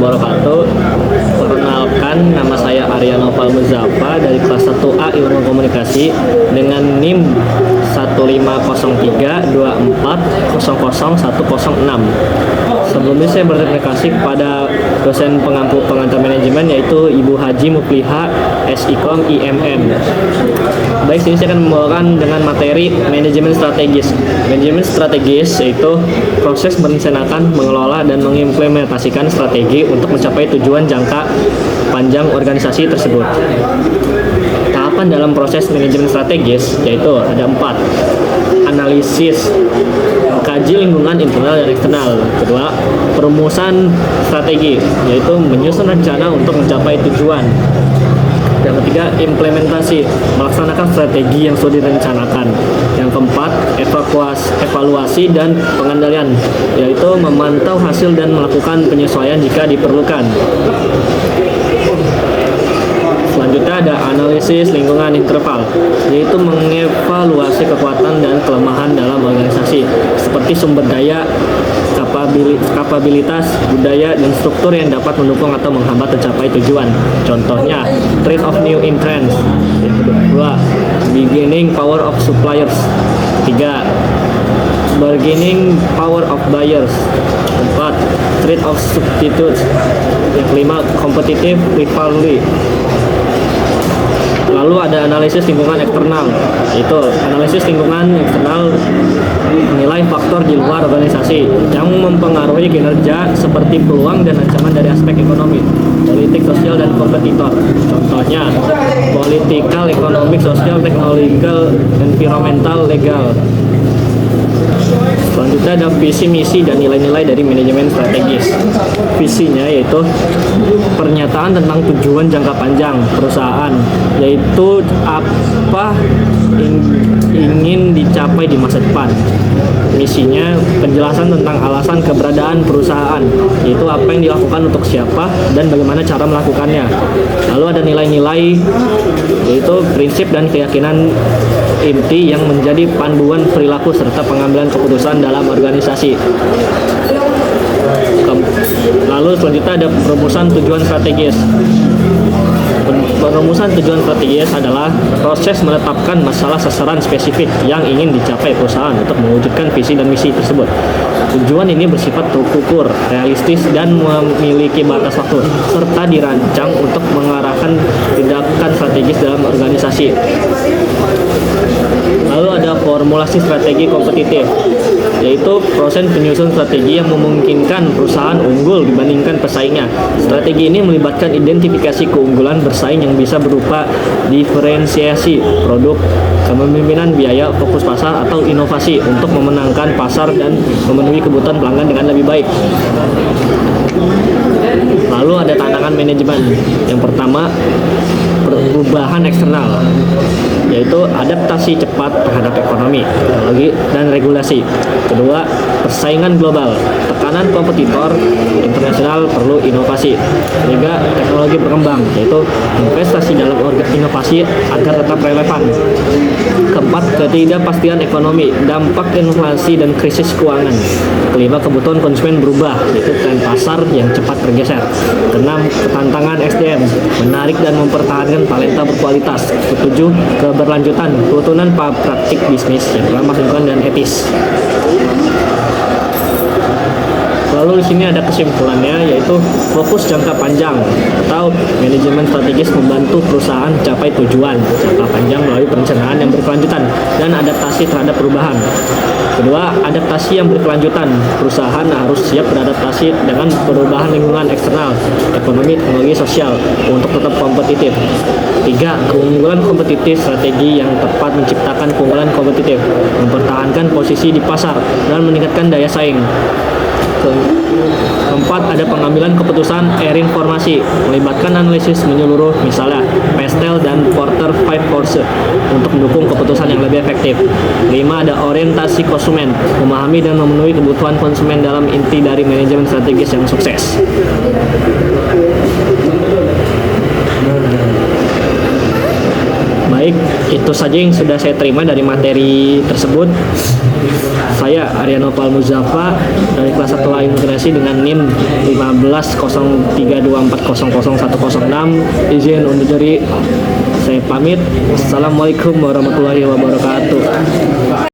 wabarakatuh. Perkenalkan, nama saya Arya Noval Muzafa dari kelas 1A Ilmu Komunikasi dengan NIM 15032400106. Sebelumnya saya berterima kasih kepada dosen pengampu pengantar manajemen yaitu Ibu Haji Mukliha SIKOM IMM. Baik, sini saya akan membawakan dengan materi manajemen strategis. Manajemen strategis yaitu proses merencanakan, mengelola, dan mengimplementasikan strategi untuk mencapai tujuan jangka panjang organisasi tersebut. Tahapan dalam proses manajemen strategis yaitu ada 4. Analisis, mengkaji lingkungan internal dan eksternal. Kedua, perumusan strategi yaitu menyusun rencana untuk mencapai tujuan. Yang ketiga, implementasi, melaksanakan strategi yang sudah direncanakan. Yang keempat, evaluasi dan pengendalian, yaitu memantau hasil dan melakukan penyesuaian jika diperlukan. Selanjutnya ada analisis lingkungan interval, yaitu mengevaluasi kekuatan dan kelemahan dalam organisasi, seperti sumber daya, kapabilitas, budaya, dan struktur yang dapat mendukung atau menghambat tercapai tujuan. Contohnya, trade of new entrants. Yang kedua, beginning power of suppliers. Ketiga, bargaining power of buyers. Keempat, trade of substitutes. Yang kelima, competitive rivalry. Lalu ada analisis lingkungan eksternal, yaitu analisis lingkungan eksternal menilai faktor di luar organisasi yang mempengaruhi kinerja seperti peluang dan ancaman dari aspek ekonomi, politik, sosial, dan kompetitor. Contohnya, political, economic, social, technological, environmental, legal. Selanjutnya ada visi, misi, dan nilai-nilai dari manajemen strategis. Visinya yaitu pernyataan tentang tujuan jangka panjang perusahaan, yaitu apa ingin dicapai di masa depan. Misinya penjelasan tentang alasan keberadaan perusahaan, yaitu apa yang dilakukan untuk siapa dan bagaimana cara melakukannya. Lalu ada nilai-nilai, yaitu prinsip dan keyakinan inti yang menjadi panduan perilaku serta pengambilan keputusan dalam organisasi. Lalu selanjutnya ada perumusan tujuan strategis. Perumusan tujuan strategis adalah proses menetapkan masalah sasaran spesifik yang ingin dicapai perusahaan untuk mewujudkan visi dan misi tersebut. Tujuan ini bersifat terukur, realistis, dan memiliki batas waktu, serta dirancang untuk mengarahkan tindakan strategis dalam organisasi. Lalu ada formulasi strategi kompetitif, yaitu proses penyusun strategi yang memungkinkan perusahaan unggul dibandingkan pesaingnya. Strategi ini melibatkan identifikasi keunggulan bersaing yang bisa berupa diferensiasi produk, kepemimpinan biaya, fokus pasar, atau inovasi untuk memenangkan pasar dan memenuhi kebutuhan pelanggan dengan lebih baik. Lalu ada tantangan manajemen. Yang pertama, perubahan eksternal, yaitu adaptasi cepat terhadap ekonomi, teknologi, dan regulasi. Kedua, persaingan global, tekanan kompetitor internasional perlu inovasi. Ketiga, teknologi berkembang, yaitu investasi dalam inovasi agar tetap relevan. Keempat, ketidakpastian ekonomi, dampak inflasi dan krisis keuangan. Kelima, kebutuhan konsumen berubah, yaitu tren pasar yang cepat bergeser. Keenam, tantangan SDM, menarik dan mempertahankan talenta berkualitas. Ketujuh, keberlanjutan, kerutunan praktik bisnis yang ramah lingkungan dan etis. Lalu di sini ada kesimpulannya, yaitu fokus jangka panjang atau manajemen strategis membantu perusahaan mencapai tujuan jangka panjang melalui perencanaan yang berkelanjutan dan adaptasi terhadap perubahan. Kedua, adaptasi yang berkelanjutan. Perusahaan harus siap beradaptasi dengan perubahan lingkungan eksternal, ekonomi, teknologi, sosial untuk tetap kompetitif. Tiga, keunggulan kompetitif, strategi yang tepat menciptakan keunggulan kompetitif, mempertahankan posisi di pasar, dan meningkatkan daya saing. Keempat, ada pengambilan keputusan informasi, melibatkan analisis menyeluruh, misalnya Pestel dan Porter 5 Force untuk mendukung keputusan yang lebih efektif. Lima, ada orientasi konsumen, memahami dan memenuhi kebutuhan konsumen dalam inti dari manajemen strategis yang sukses. Baik, itu saja yang sudah saya terima dari materi tersebut. Saya Ariano Palmuzafa dari kelas 1 A Imigrasi dengan NIM 150324000106. Izin undur diri. Saya pamit. Assalamualaikum warahmatullahi wabarakatuh.